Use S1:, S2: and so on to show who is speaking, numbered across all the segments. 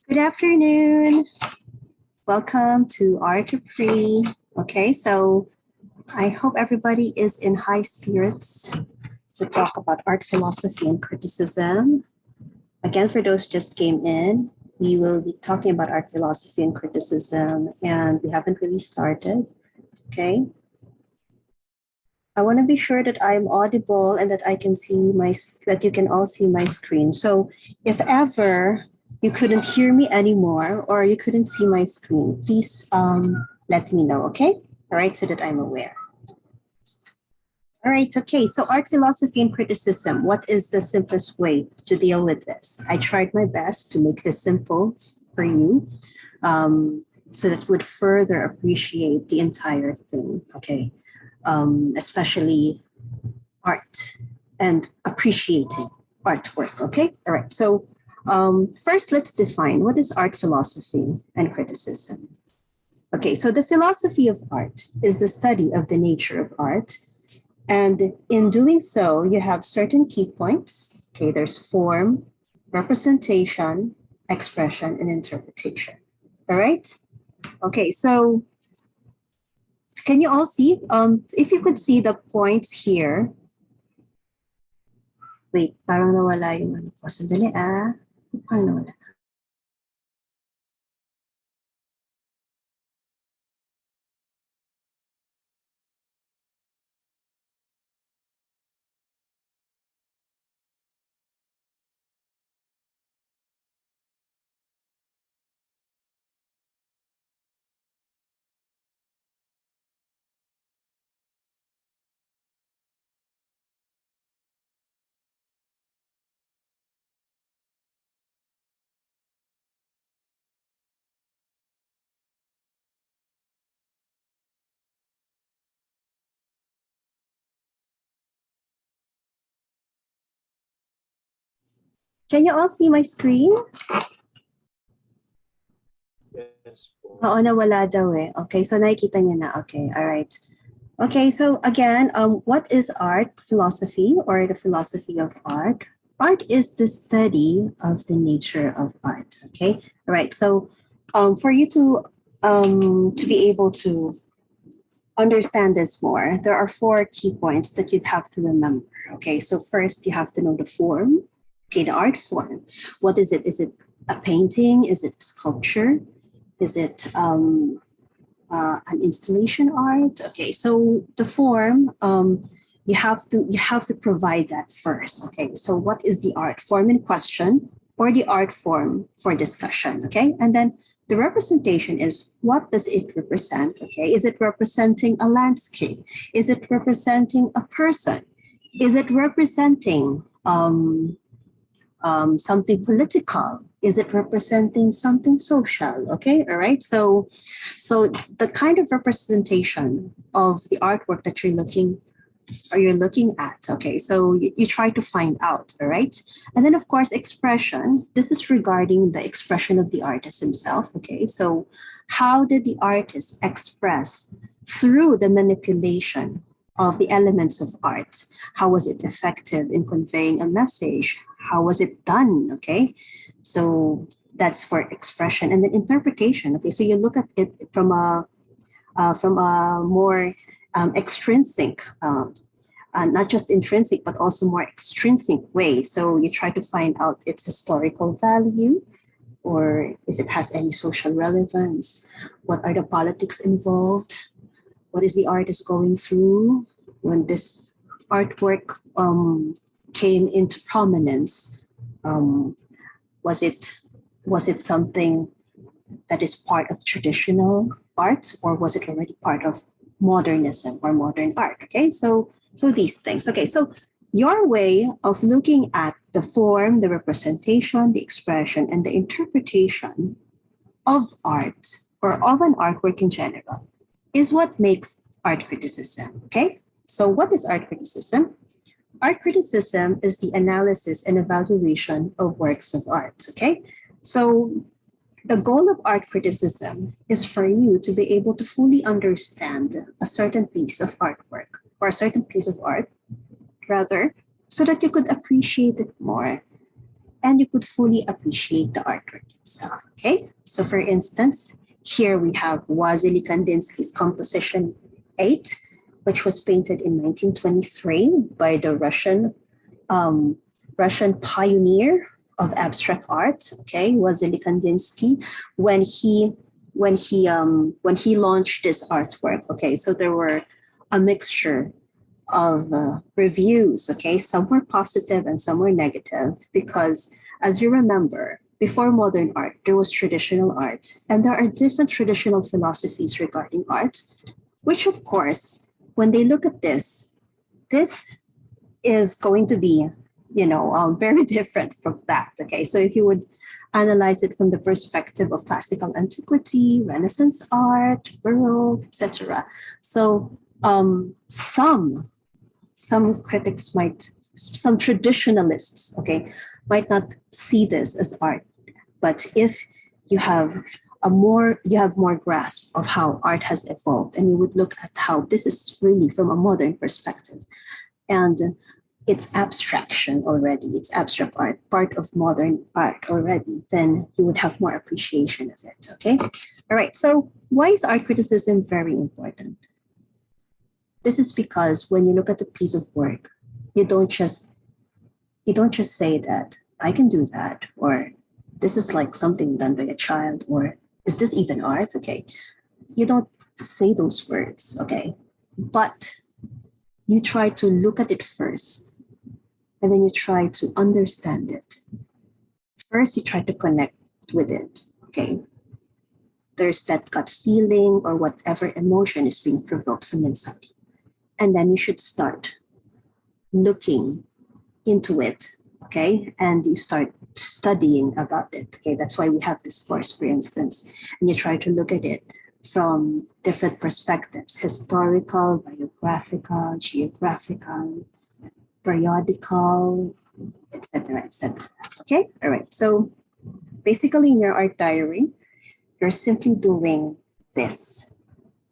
S1: Good afternoon. Welcome to Art Pre. Okay, so I hope everybody is in high spirits to talk about art philosophy and criticism. Again, for those who just came in, we will be talking about art philosophy and criticism, and we haven't really started. Okay. I want to be sure that I'm audible and that I can see that you can all see my screen. So if ever you couldn't hear me anymore or you couldn't see my screen, please let me know, okay? All right, so that I'm aware. All right, okay, so art philosophy and criticism. What is the simplest way to deal with this? I tried my best to make this simple for you so that you would further appreciate the entire thing, okay? Especially art and appreciating artwork. Okay, all right. So first, let's define what is art philosophy and criticism. Okay, so the philosophy of art is the study of the nature of art. And in doing so, you have certain key points. Okay, there's form, representation, expression, and interpretation. All right. Okay, so can you all see? If you could see the points here. Wait, parang nawala yung ano ko. Sandali Parang nawala. Can you all see my screen?
S2: Yes.
S1: Oo, nawala daw eh. Okay, so nakikita niya na. Okay, all right. Okay, so again, what is art philosophy or the philosophy of art? Art is the study of the nature of art. Okay, all right. So for you to be able to understand this more, there are 4 key points that you'd have to remember. Okay, so first you have to know the form. Okay, the art form. What is it? Is it a painting? Is it a sculpture? Is it an installation art? Okay, so the form, you have to provide that first. Okay, so what is the art form in question or the art form for discussion? Okay, and then the representation is, what does it represent? Okay, is it representing a landscape? Is it representing a person? Is it representing something political? Is it representing something social? Okay, all right. So the kind of representation of the artwork that you're looking at. Okay, so you try to find out. All right, and then of course expression. This is regarding the expression of the artist himself. Okay, so how did the artist express through the manipulation of the elements of art? How was it effective in conveying a message? How was it done? Okay, so that's for expression. And then interpretation. Okay, so you look at it from a more extrinsic, not just intrinsic, but also more extrinsic way. So you try to find out its historical value, or if it has any social relevance. What are the politics involved? What is the artist going through when this artwork came into prominence? Was it something that is part of traditional art, or was it already part of modernism or modern art? Okay, so these things. Okay, so your way of looking at the form, the representation, the expression, and the interpretation of art or of an artwork in general is what makes art criticism. Okay, so what is art criticism? Art criticism is the analysis and evaluation of works of art. Okay, so the goal of art criticism is for you to be able to fully understand a certain piece of artwork or a certain piece of art, rather, so that you could appreciate it more. and you could fully appreciate the artwork itself. Okay, so for instance, here we have Wassily Kandinsky's Composition 8, which was painted in 1923 by the um, Russian pioneer of abstract art. Okay, Wassily Kandinsky, when he when he launched this artwork. Okay, so there were a mixture of reviews. Okay, some were positive and some were negative because, as you remember, before modern art, there was traditional art, and there are different traditional philosophies regarding art, which, of course, when they look at this is going to be, very different from that. Okay, so if you would analyze it from the perspective of classical antiquity, Renaissance art, Baroque, etc. So some critics might, some traditionalists, okay, might not see this as art. But if you have you have more grasp of how art has evolved, and you would look at how this is really from a modern perspective, and it's abstraction already, it's abstract art, part of modern art already, then you would have more appreciation of it. Okay. All right. So why is art criticism very important? This is because when you look at a piece of work, you don't just say that I can do that, or this is like something done by a child, or is this even art? Okay. You don't say those words, okay? But you try to look at it first, and then you try to understand it. First, you try to connect with it, okay? There's that gut feeling or whatever emotion is being provoked from inside. And then you should start looking into it, okay? And you start studying about it, okay? That's why we have this course, for instance, and you try to look at it from different perspectives: historical, biographical, geographical, periodical, etc., etc. Okay, all right. So basically, in your art diary, you're simply doing this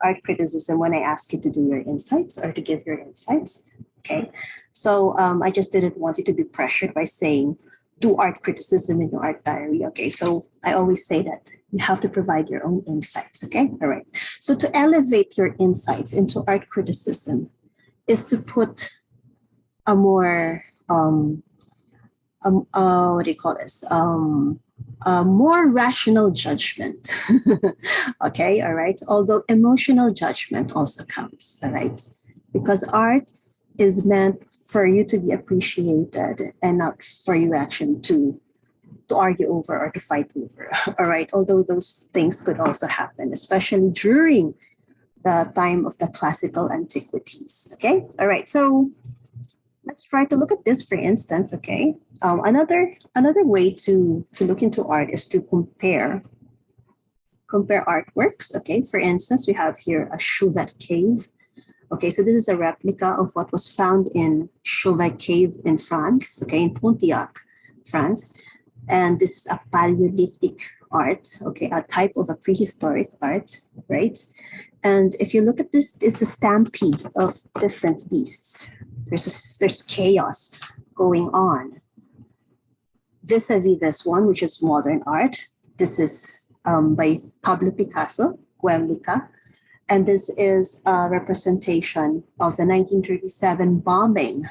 S1: art criticism when I ask you to do your insights or to give your insights. Okay, so I just didn't want you to be pressured by saying do art criticism in your art diary. Okay, so I always say that you have to provide your own insights. Okay, all right. So to elevate your insights into art criticism is to put a more what do you call this? A more rational judgment. Okay, all right. Although emotional judgment also counts, all right, because art is meant for you to be appreciated and not for you actually to argue over or to fight over. All right. Although those things could also happen, especially during the time of the classical antiquities. Okay. All right. So let's try to look at this, for instance. Okay, another way to look into art is to compare artworks. Okay, for instance, we have here a Chauvet cave. Okay, so this is a replica of what was found in Chauvet cave in France. Okay, in Pontiac, France, and this is a Paleolithic art. Okay, a type of a prehistoric art, right? And if you look at this, it's a stampede of different beasts. There's chaos going on. Vis-a-vis this one, which is modern art. This is by Pablo Picasso, Guernica. And this is a representation of the 1937 bombing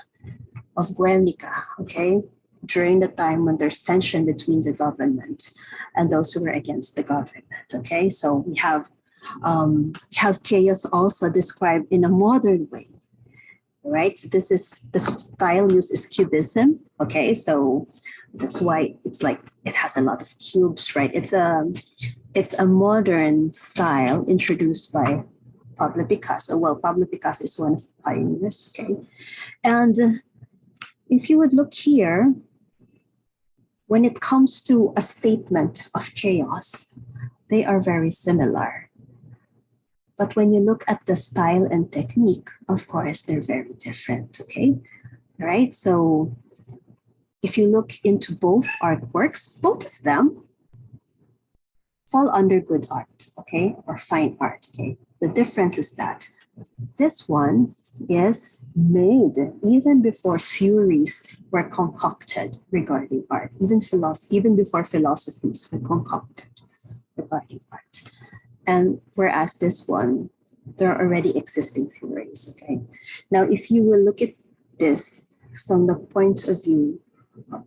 S1: of Guernica, okay? During the time when there's tension between the government and those who were against the government, okay? So we have chaos also described in a modern way, right? This is the style used is cubism. Okay, so that's why it's like it has a lot of cubes, right? It's a modern style introduced by Pablo Picasso. Well, Pablo Picasso is one of the pioneers. Okay, and if you would look here, when it comes to a statement of chaos, they are very similar. But when you look at the style and technique, of course, they're very different, okay? All right, so if you look into both artworks, both of them fall under good art, okay? Or fine art, okay? The difference is that this one is made even before theories were concocted regarding art, even before philosophies were concocted regarding art. And whereas this one, there are already existing theories. Okay. Now, if you will look at this from the point of view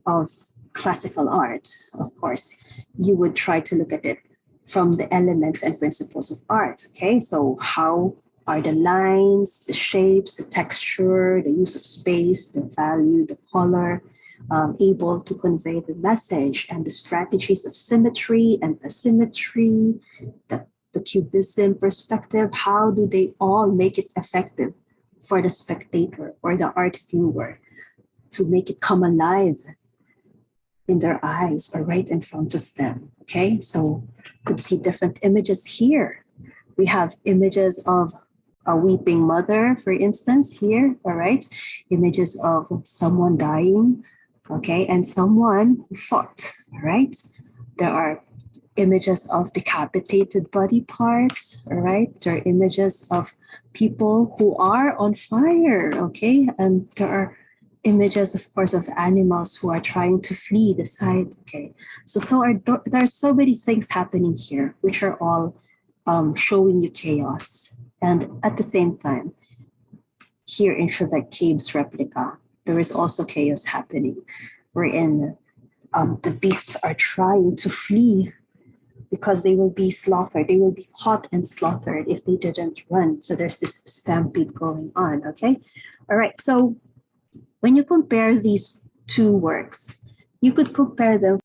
S1: of classical art, of course, you would try to look at it from the elements and principles of art. Okay, so how are the lines, the shapes, the texture, the use of space, the value, the color, able to convey the message, and the strategies of symmetry and asymmetry, the cubism perspective, how do they all make it effective for the spectator or the art viewer to make it come alive in their eyes or right in front of them? Okay, so you could see different images here. We have images of a weeping mother, for instance, here, all right? Images of someone dying, okay, and someone who fought, all right? There are images of decapitated body parts, all right? There are images of people who are on fire, okay? And there are images, of course, of animals who are trying to flee the site, okay? There are so many things happening here, which are all showing you chaos. And at the same time, here in Shrevek Caves replica, there is also chaos happening, wherein the beasts are trying to flee because they will be slaughtered. They will be caught and slaughtered if they didn't run. So there's this stampede going on, okay? All right, so when you compare these two works, you could compare them